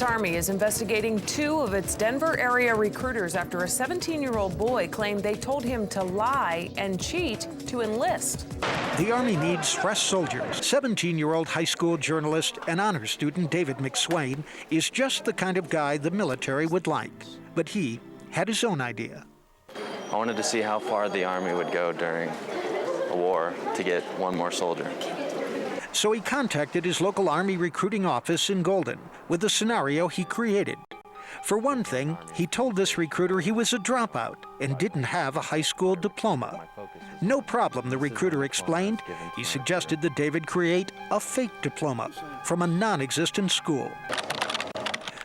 U.S. Army is investigating 2 of its Denver area recruiters after a 17-year-old boy claimed they told him to lie and cheat to enlist. The Army needs fresh soldiers. 17-year-old high school journalist and honors student David McSwain is just the kind of guy the military would like. But he had his own idea. I wanted to see how far the Army would go during a war to get one more soldier. So he contacted his local Army recruiting office in Golden with a scenario he created. For one thing, he told this recruiter he was a dropout and didn't have a high school diploma. No problem, the recruiter explained. He suggested that David create a fake diploma from a non-existent school.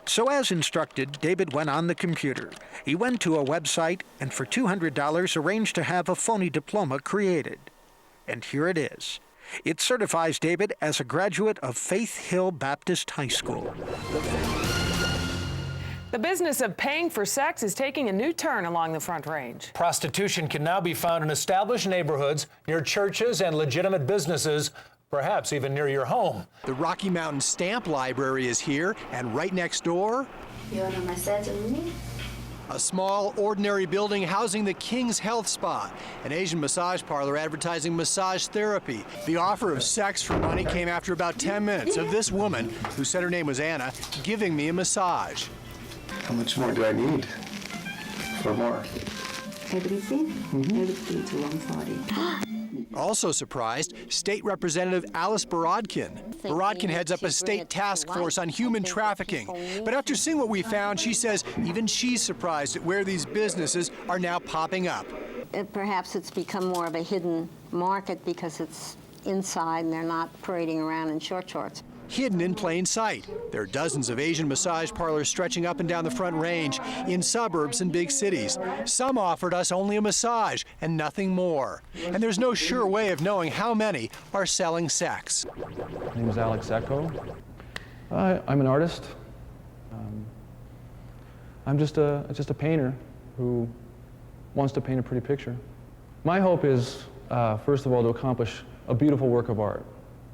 So as instructed, David went on the computer. He went to a website and for $200 arranged to have a phony diploma created. And here it is. It certifies David as a graduate of Faith Hill Baptist High School. The business of paying for sex is taking a new turn along the Front Range. Prostitution can now be found in established neighborhoods, near churches and legitimate businesses, perhaps even near your home. The Rocky Mountain Stamp Library is here, and right next door, a small, ordinary building housing the King's Health Spa, an Asian massage parlor advertising massage therapy. The offer of sex for money came after about 10 minutes of this woman, who said her name was Anna, giving me a massage. How much more do I need for more? Everything? Everything to 140. Also surprised, State Representative Alice Borodkin. Borodkin heads up a state task force on human trafficking. But after seeing what we found, she says even she's surprised at where these businesses are now popping up. Perhaps it's become more of a hidden market because it's inside and they're not parading around in short shorts. Hidden in plain sight. There are dozens of Asian massage parlors stretching up and down the Front Range, in suburbs and big cities. Some offered us only a massage and nothing more. And there's no sure way of knowing how many are selling sex. My name is Alex Echo. I'm an artist. I'm just a painter who wants to paint a pretty picture. My hope is, first of all, to accomplish a beautiful work of art.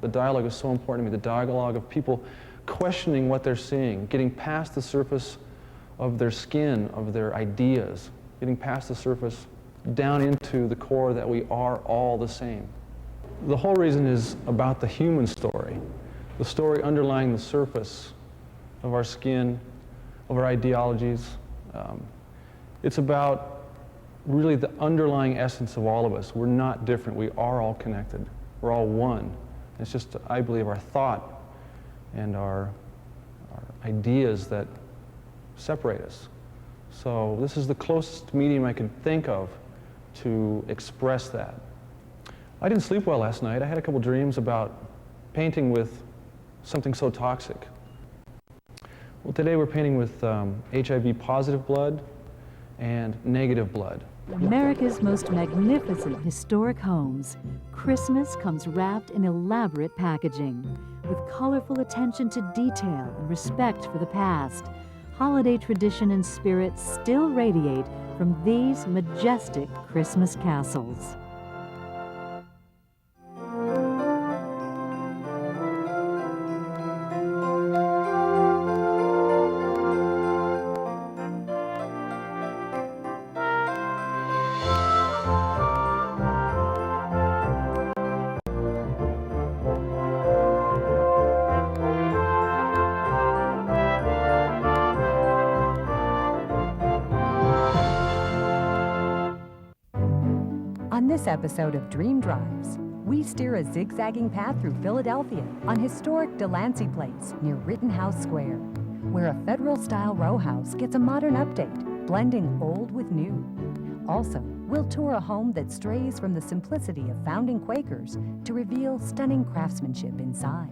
The dialogue is so important to me, the dialogue of people questioning what they're seeing, getting past the surface of their skin, of their ideas, getting past the surface down into the core that we are all the same. The whole reason is about the human story, the story underlying the surface of our skin, of our ideologies. It's about really the underlying essence of all of us. We're not different, we are all connected, we're all one. It's just, I believe, our thought and our ideas that separate us. So this is the closest medium I can think of to express that. I didn't sleep well last night. I had a couple dreams about painting with something so toxic. Well, today we're painting with HIV positive blood and negative blood. America's most magnificent historic homes, Christmas comes wrapped in elaborate packaging. With colorful attention to detail and respect for the past, holiday tradition and spirit still radiate from these majestic Christmas castles. On this episode of Dream Drives, we steer a zigzagging path through Philadelphia on historic Delancey Place near Rittenhouse Square, where a federal-style row house gets a modern update, blending old with new. Also, we'll tour a home that strays from the simplicity of founding Quakers to reveal stunning craftsmanship inside.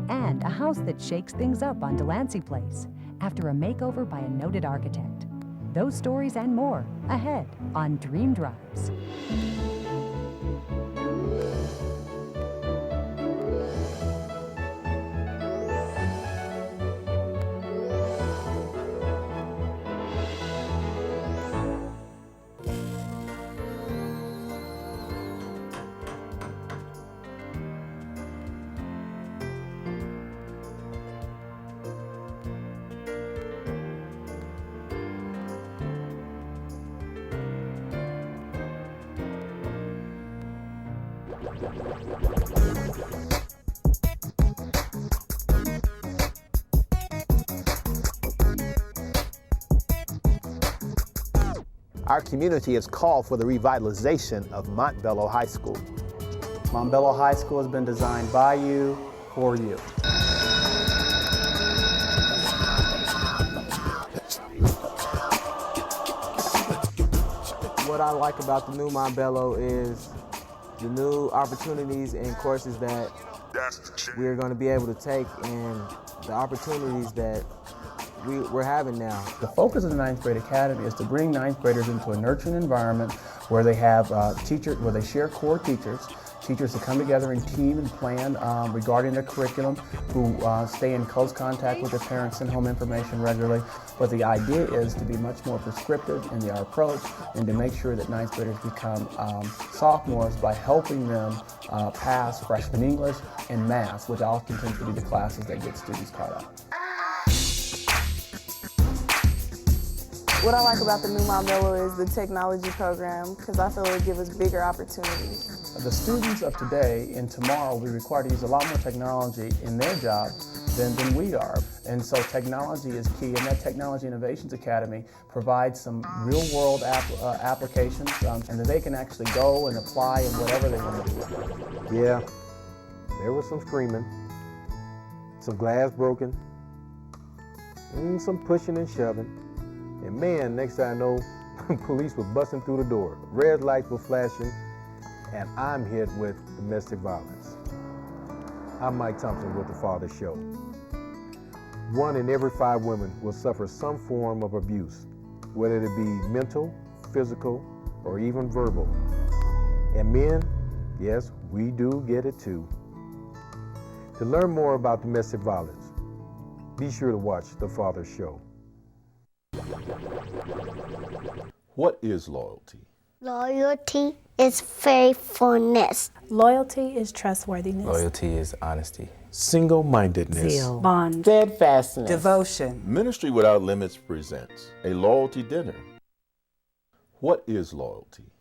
And a house that shakes things up on Delancey Place after a makeover by a noted architect. Those stories and more ahead on Dream Drives. our community has called for the revitalization of Montbello High School. Montbello High School has been designed by you, for you. What I like about the new Montbello is the new opportunities and courses that we're going to be able to take and the opportunities that we're having now. The focus of the 9th grade academy is to bring 9th graders into a nurturing environment where they have where they share core teachers that come together in team and plan regarding their curriculum, who stay in close contact with their parents and home information regularly. But the idea is to be much more prescriptive in our approach and to make sure that 9th graders become sophomores by helping them pass freshman English and math, which often tends to be the classes that get students caught up. What I like about the new Montbello is the technology program, because I feel it will give us bigger opportunities. The students of today and tomorrow will be required to use a lot more technology in their job than we are. And so technology is key, and that Technology Innovations Academy provides some real-world applications and that they can actually go and apply in whatever they want to do. Yeah, there was some screaming, some glass broken, and some pushing and shoving. And man, next thing I know, police were busting through the door. Red lights were flashing, and I'm hit with domestic violence. I'm Mike Thompson with The Father Show. 1 in every 5 women will suffer some form of abuse, whether it be mental, physical, or even verbal. And men, yes, we do get it too. To learn more about domestic violence, be sure to watch The Father Show. What is loyalty? Loyalty is faithfulness. Loyalty is trustworthiness. Loyalty is honesty. Single-mindedness. Zeal. Bond. Steadfastness. Devotion. Ministry Without Limits presents a loyalty dinner. What is loyalty?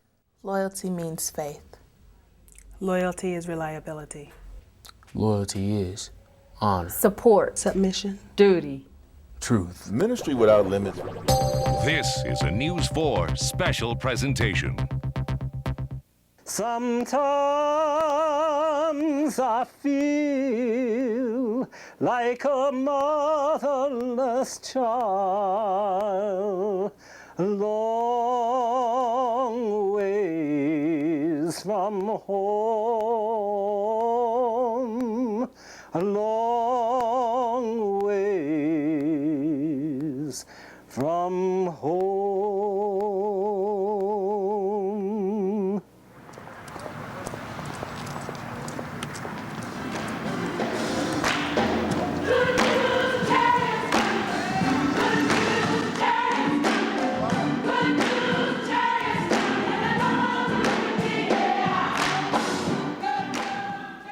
Loyalty means faith. Loyalty is reliability. Loyalty is honor. Support. Submission. Duty. Truth. Ministry Without Limits. This is a News 4 special presentation. Sometimes I feel like a motherless child, long ways from home, a long ways from home.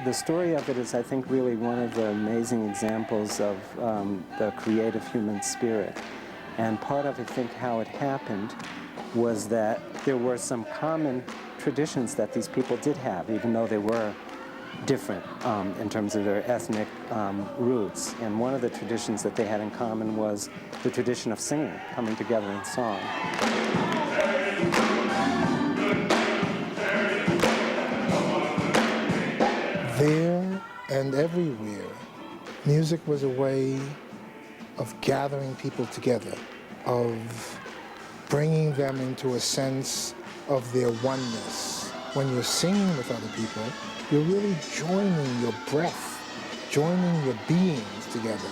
The story of it is, I think, really one of the amazing examples of the creative human spirit. And part of, I think, how it happened was that there were some common traditions that these people did have, even though they were different in terms of their ethnic roots. And one of the traditions that they had in common was the tradition of singing, coming together in song. There and everywhere, music was a way of gathering people together, of bringing them into a sense of their oneness. When you're singing with other people, you're really joining your breath, joining your beings together.